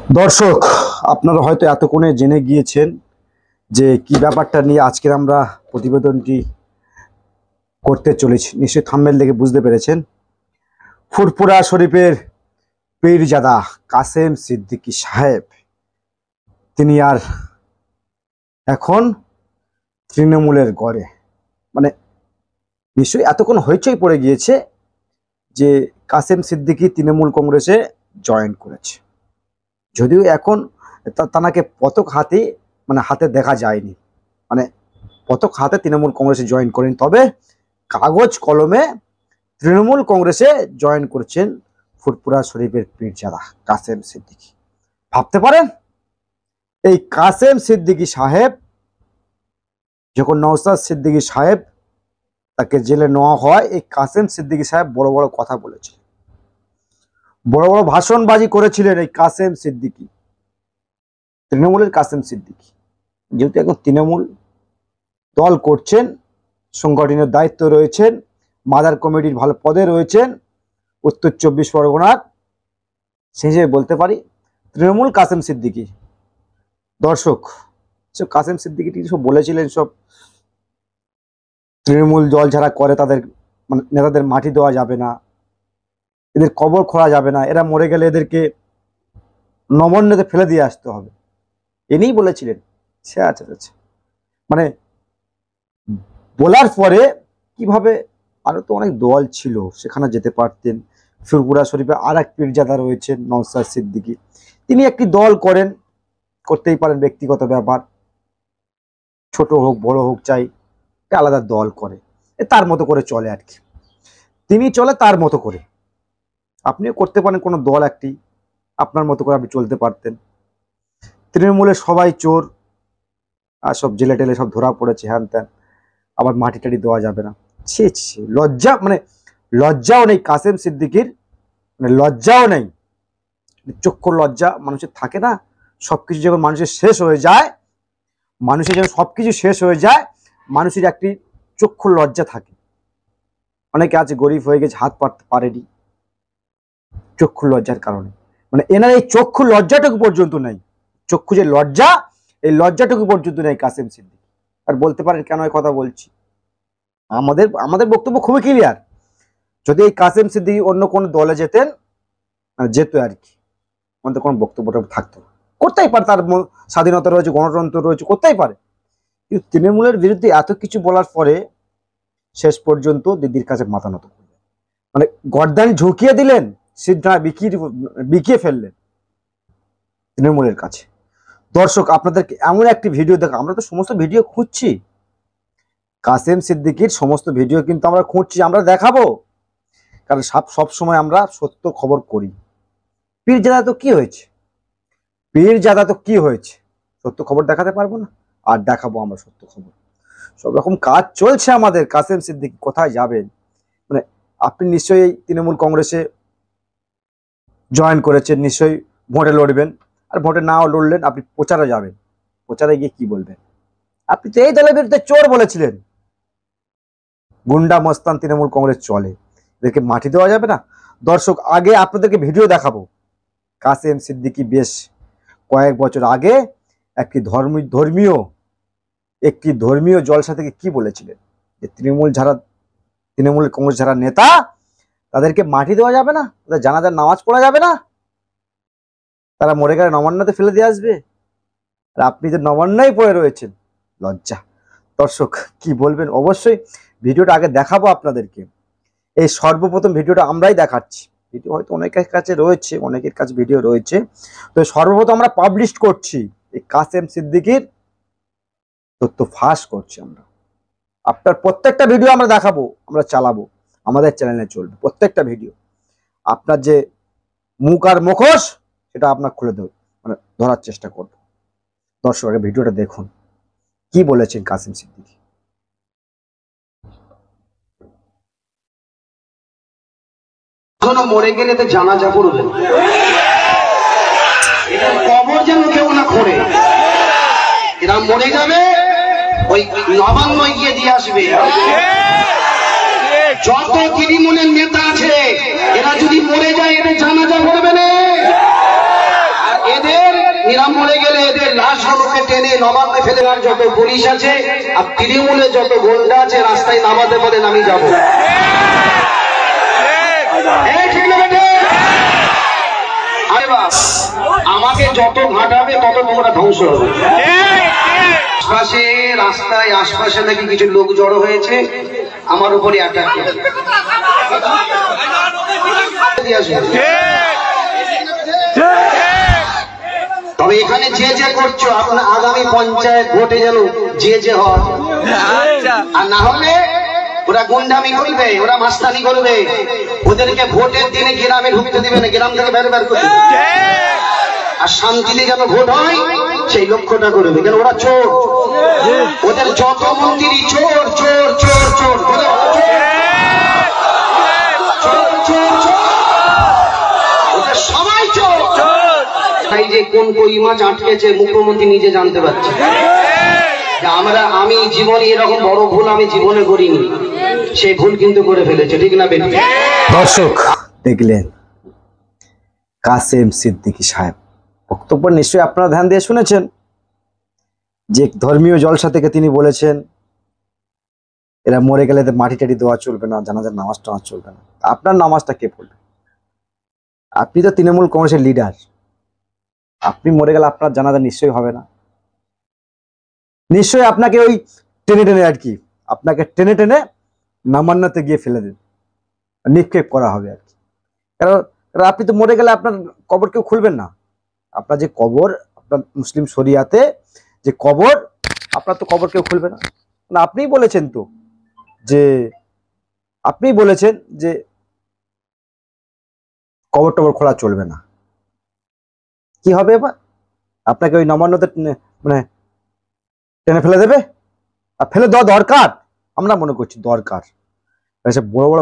দর্শক, আপনারা হয়তো এতক্ষণে জেনে গিয়েছেন যে কি ব্যাপারটা নিয়ে আজকের আমরা প্রতিবেদনটি করতে চলেছি। নিশ্চয়ই থাম্বনেল দেখে বুঝতে পেরেছেন। ফুরফুরা শরীফের পীরজাদা কাসেম সিদ্দিকী সাহেব তিনি আর এখন তৃণমূলের গড়ে, মানে নিশ্চয়ই এতক্ষণ হইচই পড়ে গিয়েছে যে কাসেম সিদ্দিকী তৃণমূল কংগ্রেসে জয়েন করেছে। যদিও এখন তাকে পতাকা হাতে হাতে দেখা যায়নি, পতাকা হাতে তৃণমূল কংগ্রেসে জয়েন করেন, তবে কাগজ কলমে তৃণমূল কংগ্রেসে জয়েন করছেন ফুরফুরা শরীফের পীরজাদা কাসেম সিদ্দিকী। ভাবতে পারেন, এই কাসেম সিদ্দিকী সাহেব যখন নওশাদ সিদ্দিকী সাহেব তাকে জেলে নেওয়া হয়, এই কাসেম সিদ্দিকী সাহেব বড় বড় কথা বলেছিলেন, বড় বড় ভাষণবাজি করেছিলেন। এই কাসেম সিদ্দিকী, তৃণমূলের কাসেম সিদ্দিকী, যেহেতু এখন তৃণমূল দল করছেন, সংগঠনের দায়িত্ব রয়েছেন, মাদার কমিটির ভালো পদে রয়েছেন উত্তর 24 পরগনার, সেই হিসেবে বলতে পারি তৃণমূল কাসেম সিদ্দিকী। দর্শক, সব কাসেম সিদ্দিকী সব বলেছিলেন, সব তৃণমূল দল যারা করে তাদের নেতাদের মাটি দেওয়া যাবে না, এদের কবর খোঁড়া যাবে না, এরা মরে গেলে এদেরকে নবান্নতে ফেলে দিয়ে আসতে হবে, এ নিয়েই বলেছিলেন। সে আচ্ছা, বলার পরে কিভাবে আরো তো অনেক দল ছিল, সেখানে যেতে পারতেন। ফুরফুরা শরীফে আর এক পীরজাদা রয়েছেন নওশাদ সিদ্দিকী, তিনি একটি দল করেন, করতেই পারেন, ব্যক্তিগত ব্যাপার, ছোট হোক বড় হোক, চাই আলাদা দল করে, তার মতো করে চলে আর কি, তিনি চলে তার মতো করে। আপনিও করতে পারেন কোনো দল, একটি আপনার মতো করে আপনি চলতে পারতেন। তৃণমূলের সবাই চোর আর সব জেলে টেলে সব ধরা পড়েছে, হ্যান ত্যান, আবার মাটি টাটি দেওয়া যাবে না। ছি, লজ্জা, লজ্জাও নেই কাসেম সিদ্দিকীর, লজ্জাও নেই, চক্ষু লজ্জা মানুষের থাকে না। সবকিছু যখন মানুষের শেষ হয়ে যায়, মানুষের একটি চক্ষু লজ্জা থাকে। অনেকে আছে গরিব হয়ে গেছে, হাত পাততে পারেনি চক্ষু লজ্জার কারণে, এনার এই চক্ষু লজ্জাটুকু পর্যন্ত নেই। চক্ষু যে লজ্জা, এই লজ্জাটুকু পর্যন্ত নেই কাসেম সিদ্দিকী। আর বলতে পারেন কেন এই কথা বলছি, আমাদের বক্তব্য খুবই ক্লিয়ার। যদি এই কাসেম সিদ্দিকী অন্য কোনো দলে যেত আর কি, আমাদের কোনো বক্তব্যটা থাকতো না, করতেই পারে, তার স্বাধীনতা রয়েছে, গণতন্ত্র রয়েছে, করতেই পারে। কিন্তু তৃণমূলের বিরুদ্ধে এত কিছু বলার পরে শেষ পর্যন্ত দিদির কাছে মাথা নত করলেন, গর্দানি ঝুঁকিয়ে দিলেন, সিদ্ধা বিকিয়ে ফেললেন তৃণমূলের কাছে। দর্শক, আপনাদেরকে এমন একটি ভিডিও দেখা, আমরা তো সমস্ত ভিডিও খুঁজছি, কাসেম সিদ্দিকীর সমস্ত ভিডিও কিন্তু আমরা খুঁজছি, আমরা দেখাবো, কারণ সব সময় আমরা সত্য খবর করি। পীরজাদা তো কি হয়েছে, সত্য খবর দেখাতে পারবো না, আর দেখাবো আমরা সত্য খবর। সব রকম কাজ চলছে আমাদের। কাসেম সিদ্দিকী কোথায় যাবেন, আপনি নিশ্চয়ই তৃণমূল কংগ্রেসে জয়েন করেছেন, নিশ্চয়ই ভোটে লড়বেন, আর ভোটে নাও লড়লেন, আপনি প্রচারে যাবেন, প্রচারে গিয়ে কি বলবেন? আপনি তো এই দলের বিরুদ্ধে চোর বলেছিলেন, গুন্ডা মস্তান তৃণমূল কংগ্রেস চলে, এদেরকে মাটি দেওয়া যাবে না। দর্শক, আগে আপনাদেরকে ভিডিও দেখাবো। কাসেম সিদ্দিকী বেশ কয়েক বছর আগে একটি ধর্মীয় জলসা থেকে কি বলেছিলেন, যে তৃণমূল কংগ্রেস যারা নেতা, তাদেরকে মাটি দেওয়া যাবে না, তাদের জানাজার নামাজ পড়া যাবে না, তারা মরে গেলে নবান্নতে ফেলে দিয়ে আসবে, আর আপনি যে নবান্নই পড়ে রয়েছেন, লজ্জা। দর্শক, কি বলবেন? অবশ্যই ভিডিওটা আগে দেখাবো আপনাদেরকে। এই সর্বপ্রথম ভিডিওটা আমরাই দেখাচ্ছি, ভিডিও হয়তো অনেকের কাছে রয়েছে, অনেকের কাছে ভিডিও রয়েছে, তো সর্বপ্রথম আমরা পাবলিশ করছি এই কাসেম সিদ্দিকীর তথ্য ফাঁস করছি আমরা। আপনার প্রত্যেকটা ভিডিও আমরা দেখাবো, আমরা চালাবো, আমাদের চ্যানেলে চলবে প্রত্যেকটা ভিডিও। আপনার যে মুখ আর মুখোশ, সেটা আপনার খুলে দেব, ধরার চেষ্টা করব। দর্শক, আগে ভিডিওটা দেখুন, কি বলেছেন কাসেম সিদ্দিকী। মরে গেলে তো জানাজা করবেন, এটা কবর যেন কেউ না খোঁড়ে, এরা মরে যাবে, ওই নবান্ন গিয়ে দিয়ে আসবে। যত তৃণমূলের নেতা আছে, এরা যদি মরে যায়, এদের জানাজা করবে না, আর এদের নিরাম মরে গেলে এদের লাশগুলোকে টেনে নবান্নে ফেলে দেওয়ার যত পুলিশ আছে আর তৃণমূলের যত গোন্ডা আছে রাস্তায় নামাতে বলেন আমি যাবো। আমাকে যত ঘাটাবে তত তোমরা ধ্বংস হবে। আশপাশে রাস্তায় আশপাশে নাকি কিছু লোক জড়ো হয়েছে আমার উপরে অ্যাটাক করে। তবে এখানে যে যে করছো আপনার আগামী পঞ্চায়েত ভোটে যেন যে হয়, আর না হলে ওরা গুন্ডামি করবে, ওরা মাস্তানি করবে, ওদেরকে ভোটের দিনে গ্রামে ঢুকতে দিবে না, গ্রাম থেকে বের বের করবে। আর শান্তিতে যেন ভোট হয় সেই লক্ষ্যটা করবে, কেন ওরা চোর, ওদের যত মন্ত্রী চোর চোর চোর চোর ওদের সবাই চোর। তাই যে কোন কই মাছ আটকেছে মুখ্যমন্ত্রী নিজে জানতে পারছে। আমি জীবনে এরকম বড় ভুল আমি জীবনে করিনি, সেই ভুল কিন্তু করে ফেলেছে, ঠিক না বেটি? দর্শক দেখলেন কাসেম সিদ্দিকী সাহেব বক্তব্য, নিশ্চয়ই আপনারা ধ্যান দিয়ে শুনেছেন যে ধর্মীয় জলসা থেকে তিনি বলেছেন এরা মরে গেলে মাটি টাটি দেওয়া চলবে না, জানাজার নামাজ টামাজ চলবে না। আপনার নামাজটা কে পড়বে? আপনি তো তৃণমূল কংগ্রেসের লিডার, আপনি মরে গেলে আপনার জানাজা নিশ্চয়ই হবে না। নিশ্চয়ই আপনাকে ওই টেনে টেনে আর কি, আপনাকে টেনে টেনে নামান্নাতে গিয়ে ফেলে দেন, নিক্ষেপ করা হবে আর কি। কারণ আপনি তো মরে গেলে আপনার কবর কেউ খুলবেন না। আপনার যে কবর, আপনার মুসলিম শরিয়াতে যে কবর, আপনার তো কবর কেউ খুলবে না। আপনিই বলেছেন তো যে কবর টবর খোলা চলবে না। কি হবে এবার? আপনাকে ওই নবান্নতে মানে টেনে ফেলে দেবে, আর ফেলে দেওয়া দরকার, আমরা মনে করছি দরকার। বড় বড়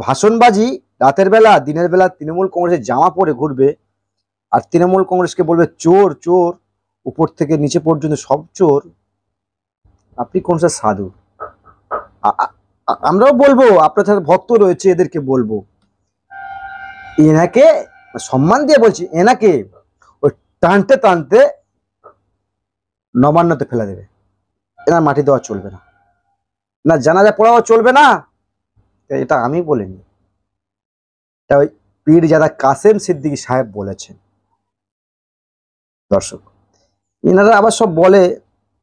ভাষণবাজি রাতের বেলা দিনের বেলা তৃণমূল কংগ্রেসের জামা পরে ঘুরবে, আর তৃণমূল কংগ্রেসকে বলবে চোর চোর, উপর থেকে নিচে পর্যন্ত সব চোর। আপনি কোন সে সাধু? আমরাও বলবো, আপনার সাথে ভক্ত রয়েছে, এদেরকে বলবো এনাকে সম্মান দিয়ে বলছি, এনাকে ওই টানতে টানতে নবান্নতে ফেলে দেবে। এনার মাটি দেওয়া চলবে না, না জানাজা পড়াও চলবে না। এটা আমি বলিনি, এটা ওই পীরজাদা কাসেম সিদ্দিকী সাহেব বলেছেন। দর্শক এনারা আবার সব বলে,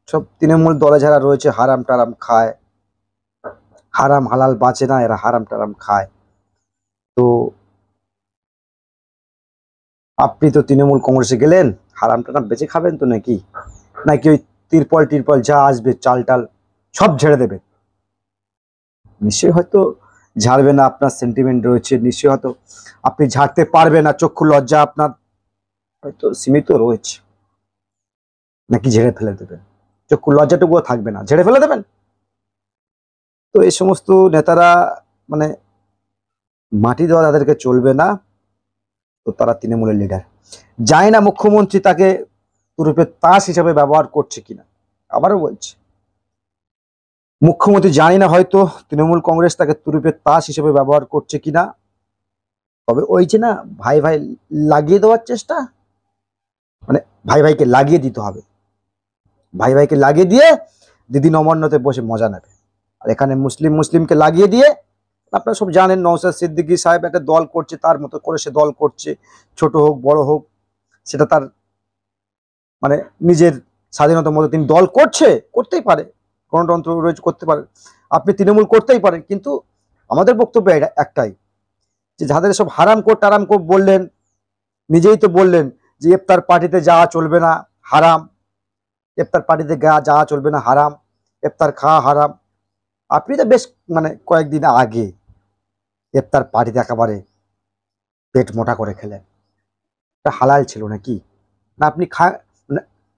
সব তৃণমূল দলে যারা রয়েছে হারাম টারাম খায়, হারাম হালাল বাঁচে না, এরা হারাম টারাম খায়। তো আপনি তো তৃণমূল কংগ্রেসে গেলেন, হারাম টারাম বেঁচে খাবেন তো নাকি? নাকি ওই তিরপল টিরপল যা আসবে চাল টাল সব ঝেড়ে দেবে? নিশ্চয়ই হয়তো ঝাড়বে না, আপনার সেন্টিমেন্ট রয়েছে, নিশ্চয়ই হয়তো আপনি ঝাড়তে পারবেন না, চক্ষু লজ্জা আপনার হয়তো সীমিত রয়েছে। নাকি ঝেড়ে ফেলে দেবেন? চক্ষু লজ্জাটুকুও থাকবে না, ঝেড়ে ফেলে দেবেন? তো এই সমস্ত নেতারা মানে মাটি দেওয়া তাদেরকে চলবে না, তো তারা তৃণমূলের লিডার। জানি না মুখ্যমন্ত্রী তাকে তুরুপের তাস হিসাবে ব্যবহার করছে কিনা, আবারও বলছে মুখ্যমন্ত্রী জানি না হয়তো তৃণমূল কংগ্রেস তাকে তুরুপের তাস হিসেবে ব্যবহার করছে কিনা। তবে ওই যে না ভাই ভাই লাগিয়ে দেওয়ার চেষ্টা, মানে ভাই ভাইকে লাগিয়ে দিতে হবে, ভাই ভাইকে লাগিয়ে দিয়ে দিদি নবান্নতে বসে মজা নেবে। আর এখানে মুসলিমকে লাগিয়ে দিয়ে, আপনারা সব জানেন নওশাদ সিদ্দিকী সাহেব একটা দল করছে, তার মতো করে সে দল করছে, ছোট হোক বড় হোক সেটা তার মানে নিজের স্বাধীনতার মতো তিনি দল করছে, করতেই পারে, গণতন্ত্র রয়েছে, করতে পারে। আপনি তৃণমূল করতেই পারেন, কিন্তু আমাদের বক্তব্য একটাই যে যাদের সব হারাম কোর টারাম কোর বললেন, নিজেই তো বললেন যে ইফতার পার্টিতে যাওয়া চলবে না, হারাম, ইফতার পার্টিতে যাওয়া চলবে না, হারাম, ইফতার খাওয়া হারাম। আপনি তো বেশ মানে কয়েকদিন আগে ইফতার পার্টিতে একেবারে পেট মোটা করে খেলেন, এটা হালাল ছিল নাকি? না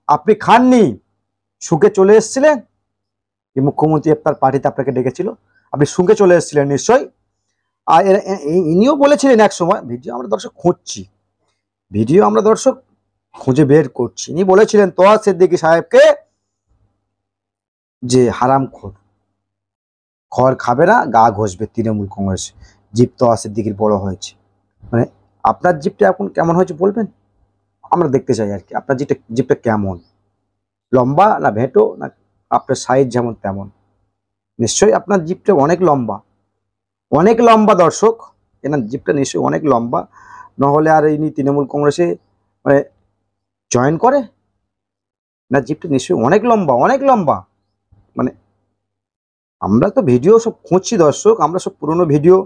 আপনি খাননি, সুখে চলে এসেছিলেন? যে মুখ্যমন্ত্রী ইফতার পার্টিতে আপনাকে ডেকেছিল, আপনি সুখে চলে এসেছিলেন নিশ্চয়ই। আর ইনিও বলেছিলেন এক সময়, ভিডিও আমরা দর্শক খুঁজে বের করছি, ইনি বলেছিলেন তোয়া সিদ্দিকী সাহেবকে যে হারাম খড় খাবে না, গা ঘষবে তৃণমূল কংগ্রেস, জিপ তোয়া সিদ্দিকীর বড় হয়েছে। মানে আপনার জিপটা এখন কেমন হয়েছে বলবেন? আমরা দেখতে চাই আর কি আপনার জিপটা কেমন, লম্বা না ভেঁটো, না আপনার সাইজ যেমন তেমন। নিশ্চয়ই আপনার জিপটা অনেক লম্বা দর্শক, এনার জিপটা নিশ্চয়ই অনেক লম্বা, নহলে আর ইনি তৃণমূল কংগ্রেসে মানে জয়েন করে না। জিপটা নিশ্চয়ই অনেক লম্বা। মানে আমরা তো ভিডিও সব খুঁজছি দর্শক, আমরা সব পুরনো ভিডিও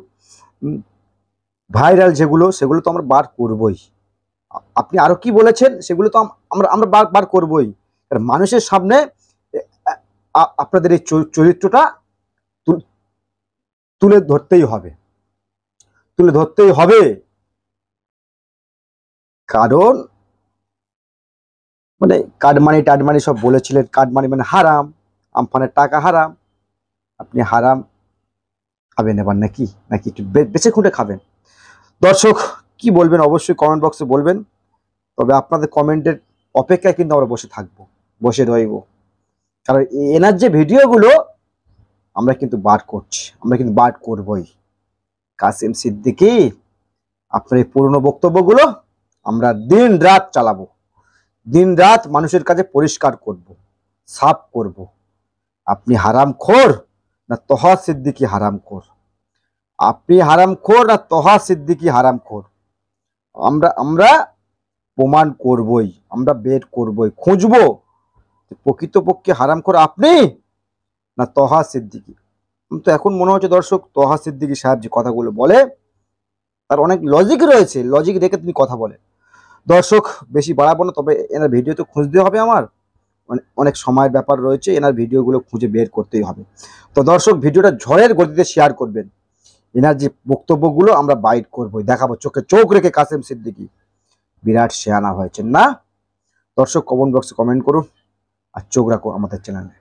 ভাইরাল সেগুলো তো আমরা বার করবই। আপনি আরো কি বলেছেন সেগুলো তো আমরা আমরা বার করবই। কারণ মানুষের সামনে আপনাদের এই চরিত্রটা তুলে ধরতেই হবে। কারণ মানে কাটমানি টাটমানি সব বলেছিলেন, কাটমানি মানে হারাম, আমফানের টাকা হারাম। আপনি হারাম খাবেন এবার নাকি একটু বেছে খুঁটে খাবেন? দর্শক কি বলবেন অবশ্যই কমেন্ট বক্সে বলবেন। তবে আপনাদের কমেন্টের অপেক্ষায় কিন্তু আমরা বসে রইব। কারণ এনার যে ভিডিওগুলো আমরা কিন্তু বার করবই। কাসেম সিদ্দিকী, আপনার এই পুরনো বক্তব্যগুলো আমরা দিন রাত চালাবো, দিন রাত মানুষের কাছে পরিষ্কার করব, সাফ করব। আপনি হারামখোর না তোহা সিদ্দিকী হারামখোর? আপনি হারামখোর না তোহা সিদ্দিকী হারামখোর? আমরা প্রমাণ করবই, আমরা বের করবই, খুঁজবো প্রকৃতপক্ষে হারামখোর আপনি না তোহা সিদ্দিকী। তো এখন মনে হচ্ছে দর্শক তোহা সিদ্দিকী সাহেব যে কথাগুলো বলে তার অনেক লজিক রয়েছে, লজিক রেখে তিনি কথা বলে। দর্শক বেশি বাড়াবো না, তবে এনার ভিডিও তো খুঁজতে হবে, আমার অনেক সময়ের ব্যাপার রয়েছে, এনার ভিডিওগুলো খুঁজে বের করতেই হবে। তো দর্শক ভিডিওটা ঝড়ের গতিতে শেয়ার করবেন, এনার যে বক্তব্যগুলো আমরা বাইট করবো, দেখাবো চোখে চোখ রেখে কাসেম সিদ্দিকী বিরাট শেয়ানা হয়েছেন না। দর্শক কমেন্ট বক্সে কমেন্ট করুন আর চোখ রাখো আমাদের চ্যানেলে।